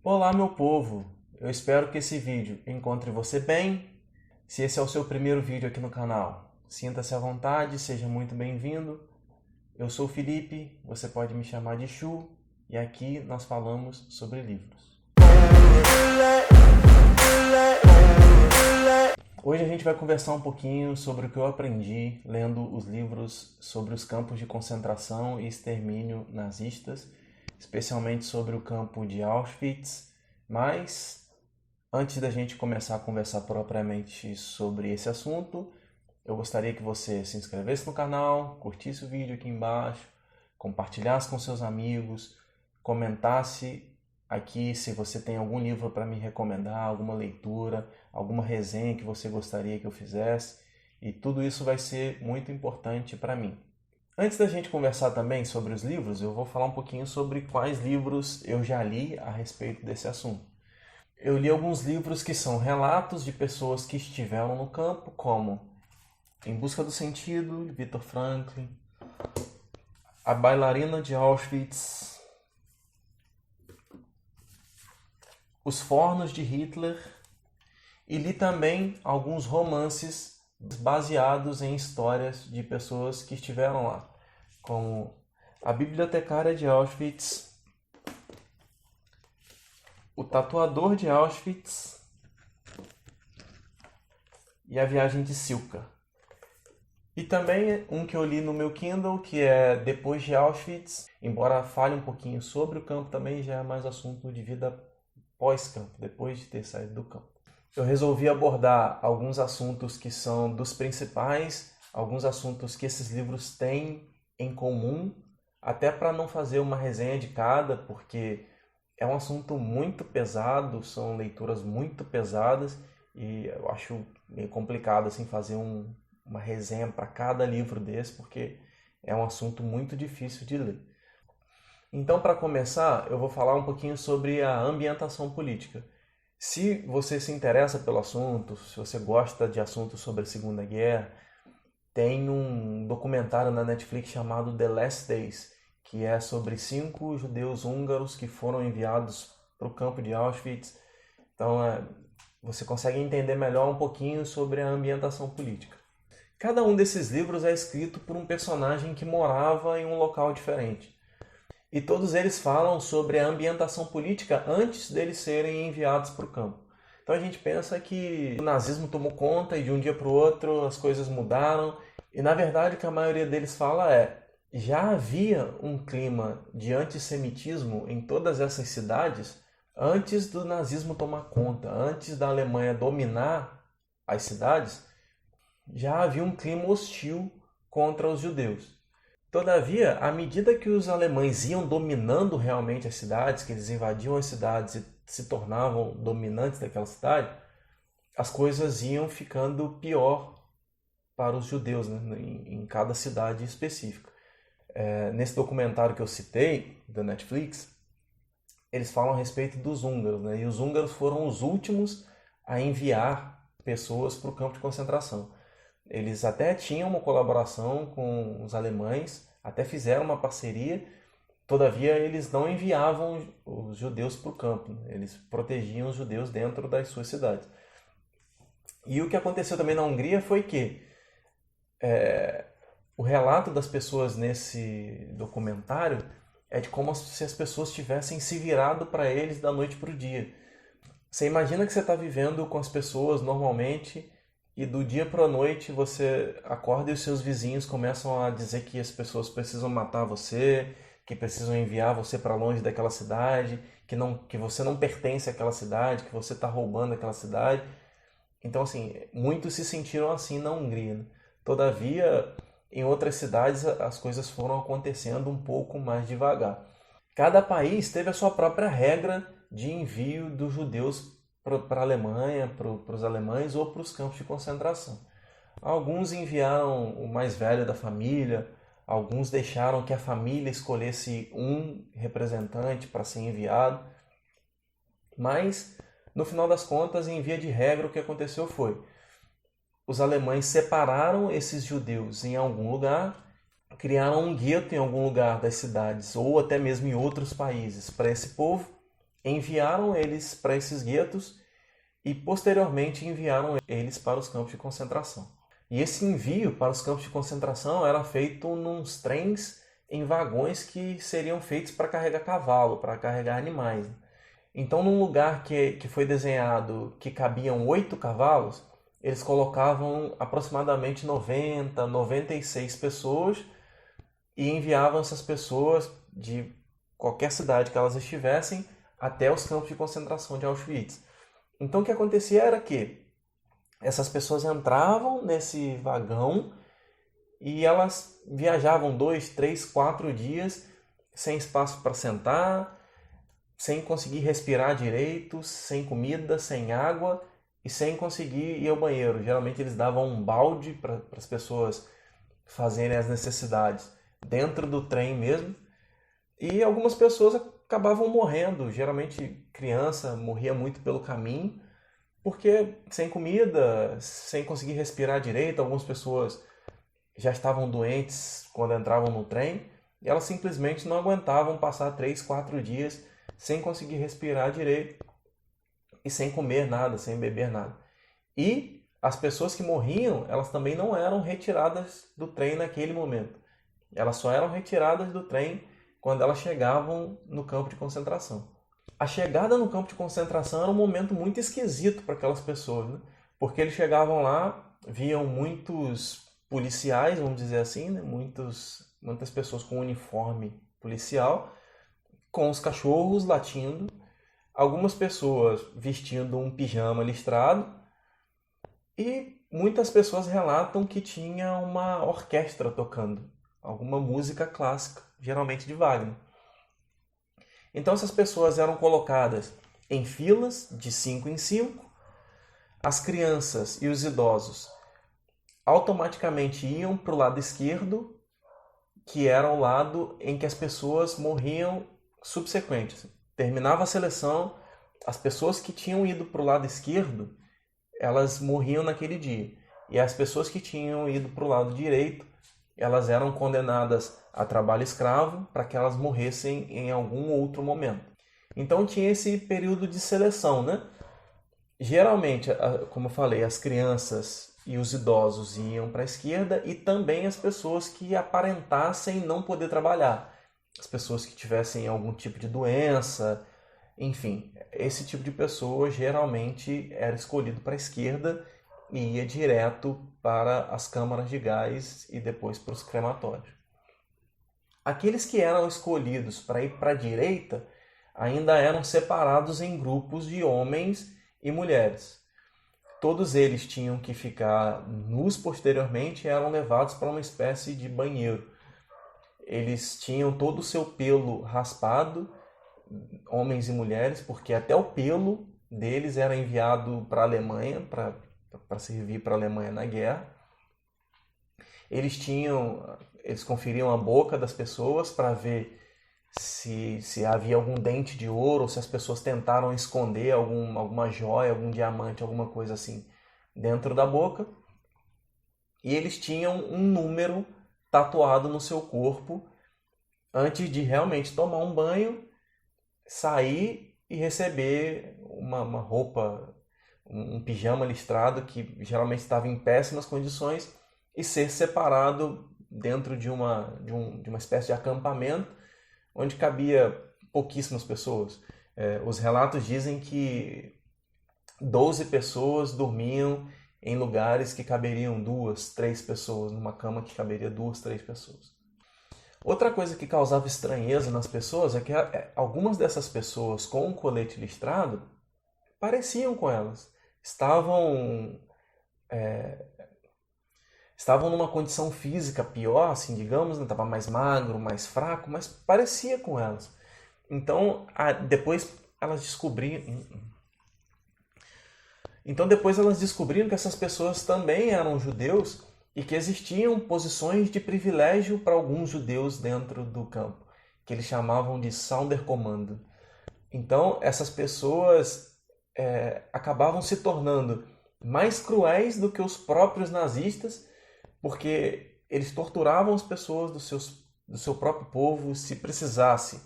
Olá, meu povo! Eu espero que esse vídeo encontre você bem. Se esse é o seu primeiro vídeo aqui no canal, sinta-se à vontade, seja muito bem-vindo. Eu sou o Felipe, você pode me chamar de Chu, e aqui nós falamos sobre livros. Hoje a gente vai conversar um pouquinho sobre o que eu aprendi lendo os livros sobre os campos de concentração e extermínio nazistas, especialmente sobre o campo de Auschwitz. Mas antes da gente começar a conversar propriamente sobre esse assunto, eu gostaria que você se inscrevesse no canal, curtisse o vídeo aqui embaixo, compartilhasse com seus amigos, comentasse aqui se você tem algum livro para me recomendar, alguma leitura, alguma resenha que você gostaria que eu fizesse, e tudo isso vai ser muito importante para mim. Antes da gente conversar também sobre os livros, eu vou falar um pouquinho sobre quais livros eu já li a respeito desse assunto. Eu li alguns livros que são relatos de pessoas que estiveram no campo, como Em Busca do Sentido, de Viktor Frankl, A Bailarina de Auschwitz, Os Fornos de Hitler, e li também alguns romances baseados em histórias de pessoas que estiveram lá, como A Bibliotecária de Auschwitz, O Tatuador de Auschwitz e A Viagem de Silka. E também um que eu li no meu Kindle, que é Depois de Auschwitz, embora fale um pouquinho sobre o campo, também já é mais assunto de vida pós-campo, depois de ter saído do campo. Eu resolvi abordar alguns assuntos que são dos principais, alguns assuntos que esses livros têm em comum, até para não fazer uma resenha de cada, porque é um assunto muito pesado, são leituras muito pesadas, e eu acho meio complicado assim, fazer uma resenha para cada livro desse, porque é um assunto muito difícil de ler. Então, para começar, eu vou falar um pouquinho sobre a ambientação política. Se você se interessa pelo assunto, se você gosta de assuntos sobre a Segunda Guerra, tem um documentário na Netflix chamado The Last Days, que é sobre 5 judeus húngaros que foram enviados para o campo de Auschwitz. Então, você consegue entender melhor um pouquinho sobre a ambientação política. Cada um desses livros é escrito por um personagem que morava em um local diferente. E todos eles falam sobre a ambientação política antes deles serem enviados para o campo. Então a gente pensa que o nazismo tomou conta e de um dia para o outro as coisas mudaram. E na verdade o que a maioria deles fala já havia um clima de antissemitismo em todas essas cidades antes do nazismo tomar conta, antes da Alemanha dominar as cidades, já havia um clima hostil contra os judeus. Todavia, à medida que os alemães iam dominando realmente as cidades, que eles invadiam as cidades e se tornavam dominantes daquela cidade, as coisas iam ficando pior para os judeus, né, em cada cidade específica. Nesse documentário que eu citei, da Netflix, eles falam a respeito dos húngaros, né, e os húngaros foram os últimos a enviar pessoas para o campo de concentração. Eles até tinham uma colaboração com os alemães, até fizeram uma parceria, todavia eles não enviavam os judeus para o campo, né? Eles protegiam os judeus dentro das suas cidades. E o que aconteceu também na Hungria foi que o relato das pessoas nesse documentário é de como se as pessoas tivessem se virado para eles da noite para o dia. Você imagina que você está vivendo com as pessoas normalmente, e do dia para a noite você acorda e os seus vizinhos começam a dizer que as pessoas precisam matar você, que precisam enviar você para longe daquela cidade, que você não pertence àquela cidade, que você está roubando aquela cidade. Então, assim, muitos se sentiram assim na Hungria, né? Todavia, em outras cidades as coisas foram acontecendo um pouco mais devagar. Cada país teve a sua própria regra de envio dos judeus para a Alemanha, para os alemães ou para os campos de concentração. Alguns enviaram o mais velho da família, alguns deixaram que a família escolhesse um representante para ser enviado, mas no final das contas, em via de regra, o que aconteceu foi: os alemães separaram esses judeus em algum lugar, criaram um gueto em algum lugar das cidades ou até mesmo em outros países para esse povo, enviaram eles para esses guetos e posteriormente enviaram eles para os campos de concentração. E esse envio para os campos de concentração era feito nos trens em vagões que seriam feitos para carregar cavalo, para carregar animais. Então, num lugar que foi desenhado que cabiam 8 cavalos, eles colocavam aproximadamente 90, 96 pessoas e enviavam essas pessoas de qualquer cidade que elas estivessem até os campos de concentração de Auschwitz. Então, o que acontecia era que essas pessoas entravam nesse vagão e elas viajavam 2, 3, 4 dias sem espaço para sentar, sem conseguir respirar direito, sem comida, sem água e sem conseguir ir ao banheiro. Geralmente eles davam um balde para as pessoas fazerem as necessidades dentro do trem mesmo. E algumas pessoas acabavam morrendo. Geralmente criança morria muito pelo caminho, porque sem comida, sem conseguir respirar direito, algumas pessoas já estavam doentes quando entravam no trem e elas simplesmente não aguentavam passar 3, 4 dias sem conseguir respirar direito e sem comer nada, sem beber nada. E as pessoas que morriam, elas também não eram retiradas do trem naquele momento. Elas só eram retiradas do trem quando elas chegavam no campo de concentração. A chegada no campo de concentração era um momento muito esquisito para aquelas pessoas, né? Porque eles chegavam lá, viam muitos policiais, vamos dizer assim, né? Muitas pessoas com uniforme policial, com os cachorros latindo, algumas pessoas vestindo um pijama listrado e muitas pessoas relatam que tinha uma orquestra tocando alguma música clássica, geralmente de Wagner. Então essas pessoas eram colocadas em filas de 5 em 5, as crianças e os idosos automaticamente iam para o lado esquerdo, que era o lado em que as pessoas morriam subsequentes. Terminava a seleção, as pessoas que tinham ido para o lado esquerdo, elas morriam naquele dia. E as pessoas que tinham ido para o lado direito, elas eram condenadas a trabalho escravo para que elas morressem em algum outro momento. Então tinha esse período de seleção, né? Geralmente, como eu falei, as crianças e os idosos iam para a esquerda e também as pessoas que aparentassem não poder trabalhar. As pessoas que tivessem algum tipo de doença, enfim, esse tipo de pessoa geralmente era escolhido para a esquerda e ia direto para as câmaras de gás e depois para os crematórios. Aqueles que eram escolhidos para ir para a direita ainda eram separados em grupos de homens e mulheres. Todos eles tinham que ficar nus posteriormente e eram levados para uma espécie de banheiro. Eles tinham todo o seu pelo raspado, homens e mulheres, porque até o pelo deles era enviado para a Alemanha, para servir para a Alemanha na guerra. Eles conferiam a boca das pessoas para ver se havia algum dente de ouro, ou se as pessoas tentaram esconder alguma joia, algum diamante, alguma coisa assim dentro da boca. E eles tinham um número tatuado no seu corpo antes de realmente tomar um banho, sair e receber uma roupa, um pijama listrado que geralmente estava em péssimas condições e ser separado dentro de uma espécie de acampamento onde cabia pouquíssimas pessoas. Os relatos dizem que 12 pessoas dormiam em lugares que caberiam 2, 3 pessoas, numa cama que caberia 2, 3 pessoas. Outra coisa que causava estranheza nas pessoas é que algumas dessas pessoas com o colete listrado pareciam com elas. Estavam numa condição física pior, assim, digamos, estava mais magro, mais fraco, mas parecia com elas. Então, depois elas descobriram que essas pessoas também eram judeus e que existiam posições de privilégio para alguns judeus dentro do campo, que eles chamavam de Sonderkommando. Então, essas pessoas acabavam se tornando mais cruéis do que os próprios nazistas, porque eles torturavam as pessoas do seu próprio povo se precisasse.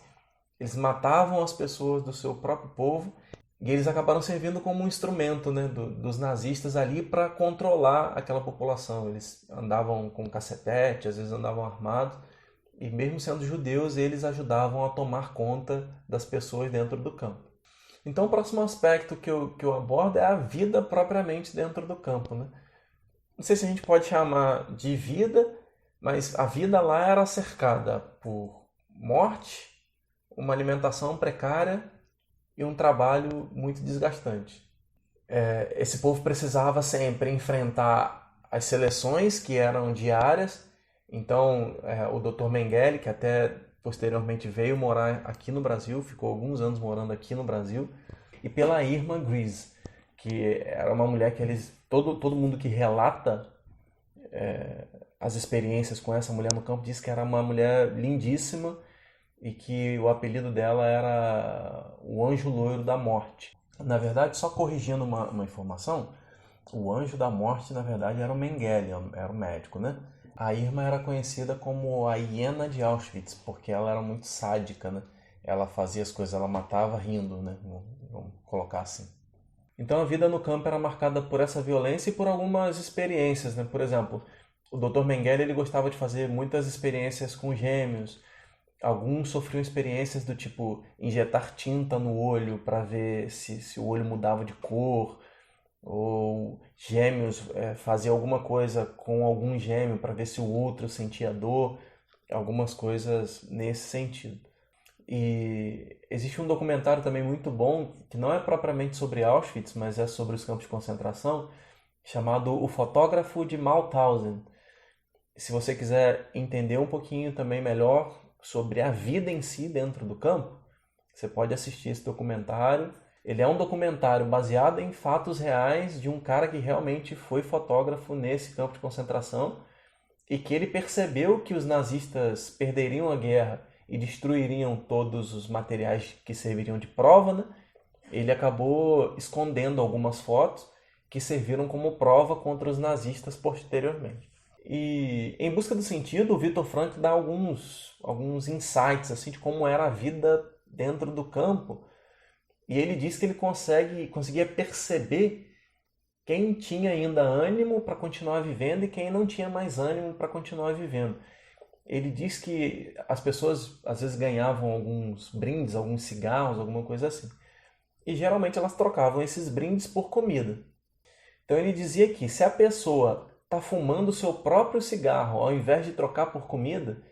Eles matavam as pessoas do seu próprio povo e eles acabaram servindo como um instrumento, né, dos nazistas ali para controlar aquela população. Eles andavam com cacetete, às vezes andavam armados, e mesmo sendo judeus, eles ajudavam a tomar conta das pessoas dentro do campo. Então, o próximo aspecto que eu abordo é a vida propriamente dentro do campo, né? Não sei se a gente pode chamar de vida, mas a vida lá era cercada por morte, uma alimentação precária e um trabalho muito desgastante. Esse povo precisava sempre enfrentar as seleções que eram diárias. Então, o Dr. Mengele, que até posteriormente veio morar aqui no Brasil, ficou alguns anos morando aqui no Brasil, e pela Irma Grese, que era uma mulher que todo mundo que relata as experiências com essa mulher no campo diz que era uma mulher lindíssima e que o apelido dela era o Anjo Loiro da Morte. Na verdade, só corrigindo uma informação, o Anjo da Morte, na verdade, era o Mengele, era o médico, né? A Irma era conhecida como a hiena de Auschwitz, porque ela era muito sádica, né? Ela fazia as coisas, ela matava rindo, né? Vamos colocar assim. Então a vida no campo era marcada por essa violência e por algumas experiências, né? Por exemplo, o Dr. Mengele ele gostava de fazer muitas experiências com gêmeos. Alguns sofriam experiências do tipo injetar tinta no olho para ver se o olho mudava de cor, ou gêmeos fazer alguma coisa com algum gêmeo para ver se o outro sentia dor, algumas coisas nesse sentido. E existe um documentário também muito bom, que não é propriamente sobre Auschwitz, mas é sobre os campos de concentração, chamado O Fotógrafo de Mauthausen. Se você quiser entender um pouquinho também melhor sobre a vida em si dentro do campo, você pode assistir esse documentário. Ele é um documentário baseado em fatos reais de um cara que realmente foi fotógrafo nesse campo de concentração e que ele percebeu que os nazistas perderiam a guerra e destruiriam todos os materiais que serviriam de prova, né? Ele acabou escondendo algumas fotos que serviram como prova contra os nazistas posteriormente. E em busca do sentido, o Viktor Frankl dá alguns insights assim, de como era a vida dentro do campo. E ele diz que ele conseguia perceber quem tinha ainda ânimo para continuar vivendo e quem não tinha mais ânimo para continuar vivendo. Ele diz que as pessoas às vezes ganhavam alguns brindes, alguns cigarros, alguma coisa assim. E geralmente elas trocavam esses brindes por comida. Então ele dizia que se a pessoa está fumando o seu próprio cigarro ao invés de trocar por comida,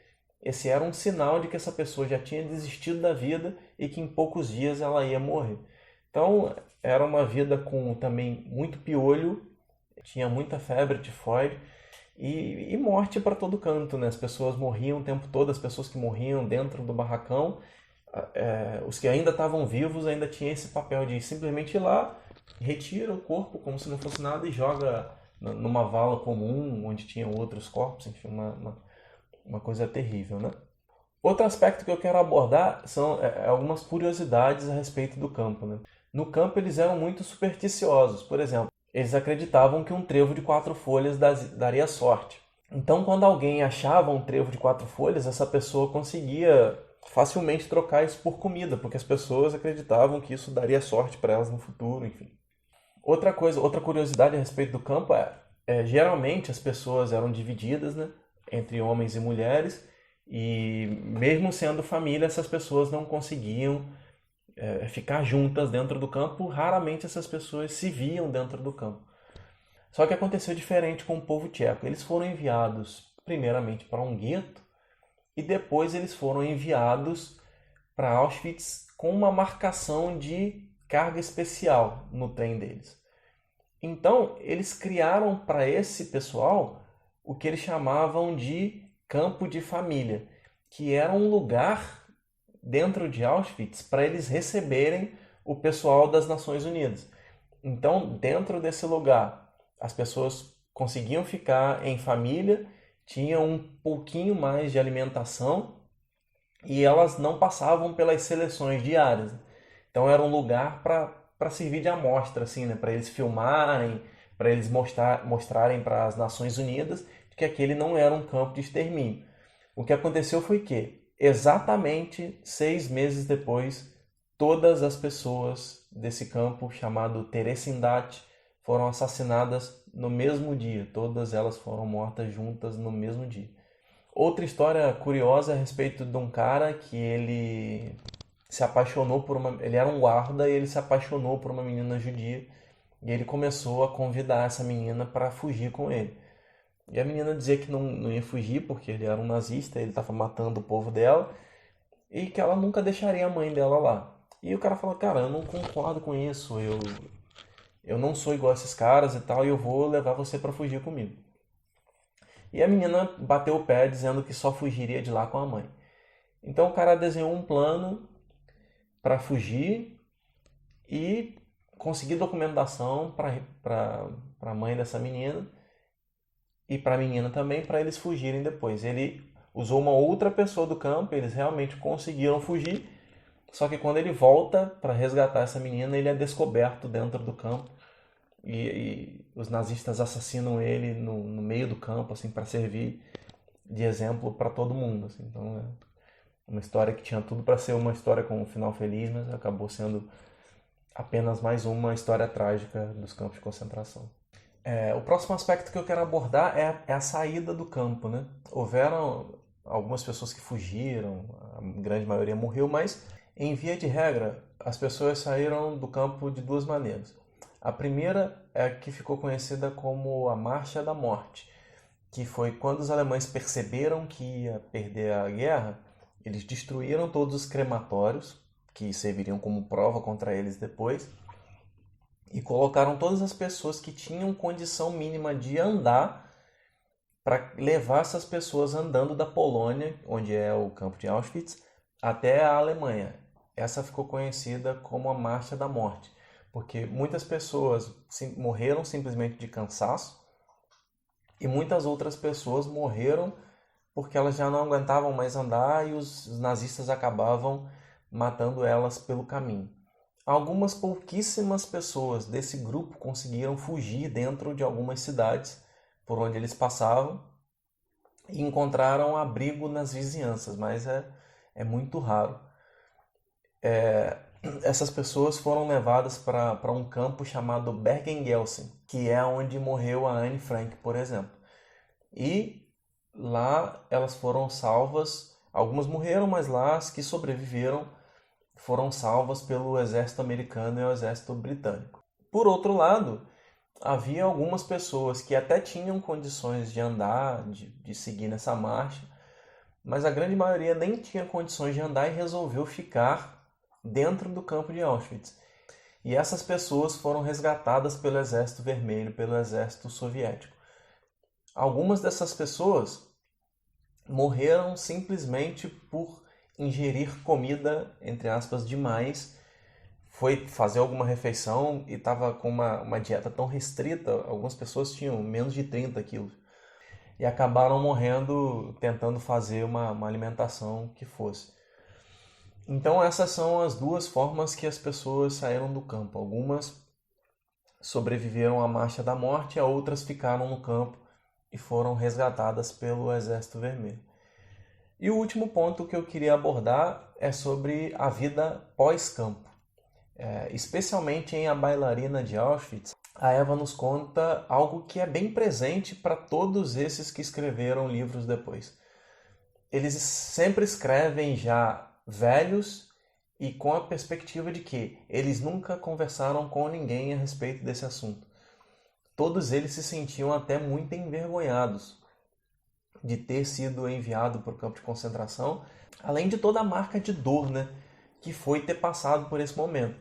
esse era um sinal de que essa pessoa já tinha desistido da vida e que em poucos dias ela ia morrer. Então era uma vida com também muito piolho, tinha muita febre tifoide e morte para todo canto, né? As pessoas morriam o tempo todo, as pessoas que morriam dentro do barracão, os que ainda estavam vivos ainda tinham esse papel de simplesmente ir lá, retira o corpo como se não fosse nada e joga numa vala comum onde tinham outros corpos, enfim, uma coisa terrível, né? Outro aspecto que eu quero abordar são algumas curiosidades a respeito do campo, né? No campo eles eram muito supersticiosos. Por exemplo, eles acreditavam que um trevo de 4 folhas daria sorte. Então, quando alguém achava um trevo de 4 folhas, essa pessoa conseguia facilmente trocar isso por comida, porque as pessoas acreditavam que isso daria sorte para elas no futuro, enfim. Outra curiosidade a respeito do campo geralmente as pessoas eram divididas, né, entre homens e mulheres, e mesmo sendo família, essas pessoas não conseguiam ficar juntas dentro do campo. Raramente essas pessoas se viam dentro do campo. Só que aconteceu diferente com o povo tcheco. Eles foram enviados primeiramente para um gueto e depois eles foram enviados para Auschwitz com uma marcação de carga especial no trem deles. Então, eles criaram para esse pessoal o que eles chamavam de campo de família, que era um lugar dentro de Auschwitz para eles receberem o pessoal das Nações Unidas. Então, dentro desse lugar, as pessoas conseguiam ficar em família, tinham um pouquinho mais de alimentação e elas não passavam pelas seleções diárias. Então, era um lugar para servir de amostra, assim, né? Para eles filmarem, para eles mostrarem para as Nações Unidas que aquele não era um campo de extermínio. O que aconteceu foi que Exatamente 6 meses depois, todas as pessoas desse campo chamado Theresienstadt foram assassinadas no mesmo dia. Todas elas foram mortas juntas no mesmo dia. Outra história curiosa é a respeito de um cara que ele se apaixonou por uma... Ele era um guarda e ele se apaixonou por uma menina judia. E ele começou a convidar essa menina para fugir com ele. E a menina dizia que não ia fugir porque ele era um nazista, ele estava matando o povo dela e que ela nunca deixaria a mãe dela lá. E o cara falou, cara, eu não concordo com isso, eu não sou igual a esses caras e tal, e eu vou levar você para fugir comigo. E a menina bateu o pé dizendo que só fugiria de lá com a mãe. Então o cara desenhou um plano para fugir e conseguir documentação para a mãe dessa menina e para a menina também, para eles fugirem depois. Ele usou uma outra pessoa do campo, eles realmente conseguiram fugir, só que quando ele volta para resgatar essa menina, ele é descoberto dentro do campo e os nazistas assassinam ele no meio do campo, assim, para servir de exemplo para todo mundo. Assim. Então é uma história que tinha tudo para ser uma história com um final feliz, mas acabou sendo apenas mais uma história trágica dos campos de concentração. O próximo aspecto que eu quero abordar é a saída do campo, né? Houveram algumas pessoas que fugiram, a grande maioria morreu, mas em via de regra as pessoas saíram do campo de duas maneiras. A primeira é a que ficou conhecida como a Marcha da Morte, que foi quando os alemães perceberam que ia perder a guerra, eles destruíram todos os crematórios, que serviriam como prova contra eles depois, e colocaram todas as pessoas que tinham condição mínima de andar para levar essas pessoas andando da Polônia, onde é o campo de Auschwitz, até a Alemanha. Essa ficou conhecida como a Marcha da Morte, porque muitas pessoas morreram simplesmente de cansaço e muitas outras pessoas morreram porque elas já não aguentavam mais andar e os nazistas acabavam matando elas pelo caminho. Algumas pouquíssimas pessoas desse grupo conseguiram fugir dentro de algumas cidades por onde eles passavam e encontraram abrigo nas vizinhanças, mas é muito raro. Essas pessoas foram levadas para um campo chamado Bergen-Belsen, que é onde morreu a Anne Frank, por exemplo. E lá elas foram salvas, algumas morreram, mas lá as que sobreviveram foram salvas pelo exército americano e o exército britânico. Por outro lado, havia algumas pessoas que até tinham condições de andar, de seguir nessa marcha, mas a grande maioria nem tinha condições de andar e resolveu ficar dentro do campo de Auschwitz. E essas pessoas foram resgatadas pelo Exército Vermelho, pelo Exército Soviético. Algumas dessas pessoas morreram simplesmente por ingerir comida, entre aspas, demais, foi fazer alguma refeição e estava com uma dieta tão restrita, algumas pessoas tinham menos de 30 quilos, e acabaram morrendo tentando fazer uma alimentação que fosse. Então essas são as duas formas que as pessoas saíram do campo. Algumas sobreviveram à Marcha da Morte, outras ficaram no campo e foram resgatadas pelo Exército Vermelho. E o último ponto que eu queria abordar é sobre a vida pós-campo. Especialmente em A Bailarina de Auschwitz, a Eva nos conta algo que é bem presente para todos esses que escreveram livros depois. Eles sempre escrevem já velhos e com a perspectiva de que eles nunca conversaram com ninguém a respeito desse assunto. Todos eles se sentiam até muito envergonhados de ter sido enviado para o campo de concentração, além de toda a marca de dor, né, que foi ter passado por esse momento.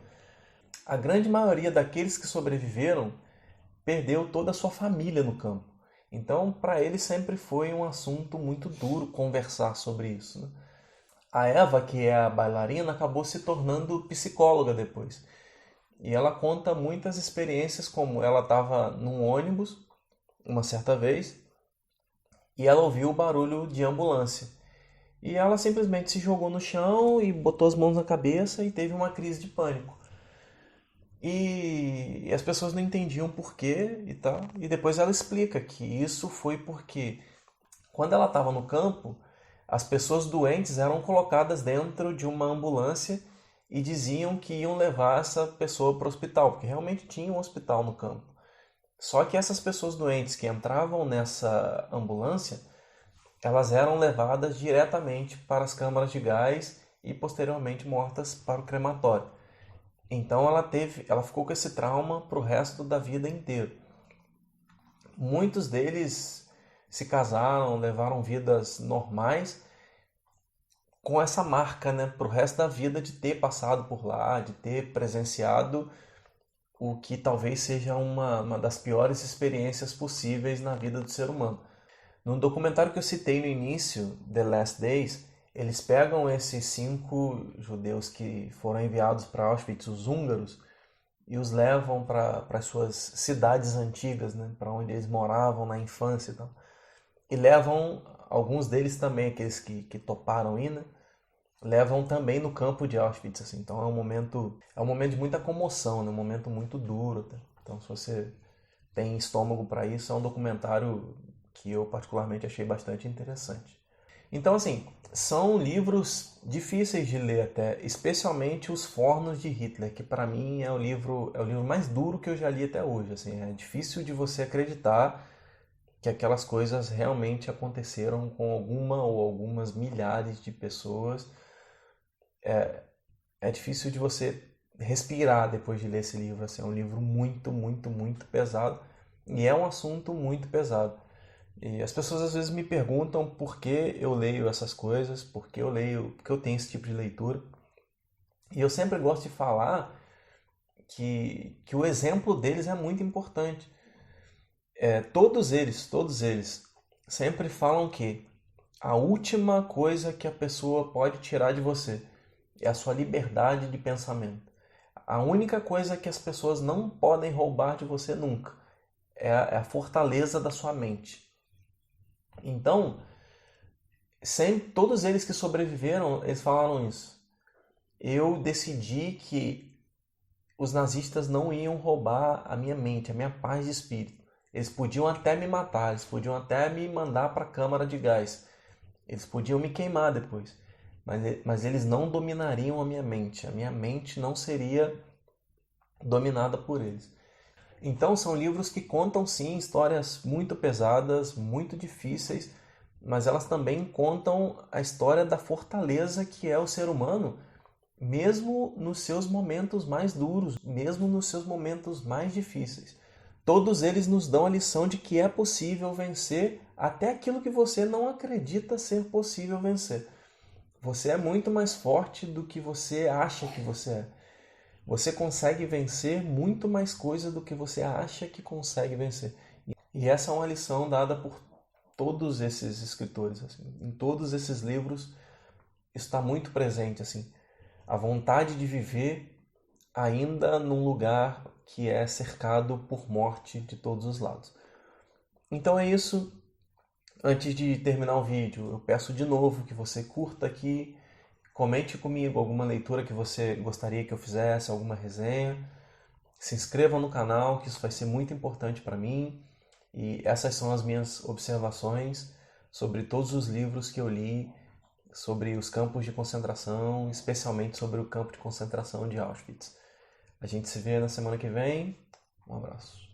A grande maioria daqueles que sobreviveram perdeu toda a sua família no campo. Então, para eles sempre foi um assunto muito duro conversar sobre isso, né? A Eva, que é a bailarina, acabou se tornando psicóloga depois. E ela conta muitas experiências, como ela estava num ônibus uma certa vez e ela ouviu o barulho de ambulância. E ela simplesmente se jogou no chão e botou as mãos na cabeça e teve uma crise de pânico. E as pessoas não entendiam por quê e tal. E depois ela explica que isso foi porque quando ela estava no campo, as pessoas doentes eram colocadas dentro de uma ambulância e diziam que iam levar essa pessoa para o hospital, porque realmente tinha um hospital no campo. Só que essas pessoas doentes que entravam nessa ambulância, elas eram levadas diretamente para as câmaras de gás e posteriormente mortas para o crematório. Então ela ficou com esse trauma para o resto da vida inteira. Muitos deles se casaram, levaram vidas normais, com essa marca, né, para o resto da vida de ter passado por lá, de ter presenciado o que talvez seja uma das piores experiências possíveis na vida do ser humano. No documentário que eu citei no início, The Last Days, eles pegam esses 5 judeus que foram enviados para Auschwitz, os húngaros, e os levam para as suas cidades antigas, né, para onde eles moravam na infância e tal. E levam alguns deles também, aqueles que toparam ir, né, levam também no campo de Auschwitz, assim. Então é um momento de muita comoção, né? Um momento muito duro, tá? Então se você tem estômago para isso, é um documentário que eu particularmente achei bastante interessante. Então assim, são livros difíceis de ler até, especialmente os Fornos de Hitler, que para mim é o livro mais duro que eu já li até hoje, assim. É difícil de você acreditar que aquelas coisas realmente aconteceram com alguma ou algumas milhares de pessoas. É difícil de você respirar depois de ler esse livro. Assim, é um livro muito, muito, muito pesado. E é um assunto muito pesado. E as pessoas às vezes me perguntam por que eu leio essas coisas, por que eu tenho esse tipo de leitura. E eu sempre gosto de falar que o exemplo deles é muito importante. Todos eles sempre falam que a última coisa que a pessoa pode tirar de você é a sua liberdade de pensamento. A única coisa que as pessoas não podem roubar de você nunca é a fortaleza da sua mente. Então, todos eles que sobreviveram, eles falaram isso. Eu decidi que os nazistas não iam roubar a minha mente, a minha paz de espírito. Eles podiam até me matar, eles podiam até me mandar para a câmara de gás. Eles podiam me queimar depois. Mas eles não dominariam a minha mente. A minha mente não seria dominada por eles. Então são livros que contam sim histórias muito pesadas, muito difíceis, mas elas também contam a história da fortaleza que é o ser humano, mesmo nos seus momentos mais duros, mesmo nos seus momentos mais difíceis. Todos eles nos dão a lição de que é possível vencer até aquilo que você não acredita ser possível vencer. Você é muito mais forte do que você acha que você é. Você consegue vencer muito mais coisa do que você acha que consegue vencer. E essa é uma lição dada por todos esses escritores. Assim. Em todos esses livros, isso está muito presente. Assim. A vontade de viver ainda num lugar que é cercado por morte de todos os lados. Então é isso. Antes de terminar o vídeo, eu peço de novo que você curta aqui, comente comigo alguma leitura que você gostaria que eu fizesse, alguma resenha. Se inscreva no canal, que isso vai ser muito importante para mim. E essas são as minhas observações sobre todos os livros que eu li sobre os campos de concentração, especialmente sobre o campo de concentração de Auschwitz. A gente se vê na semana que vem. Um abraço.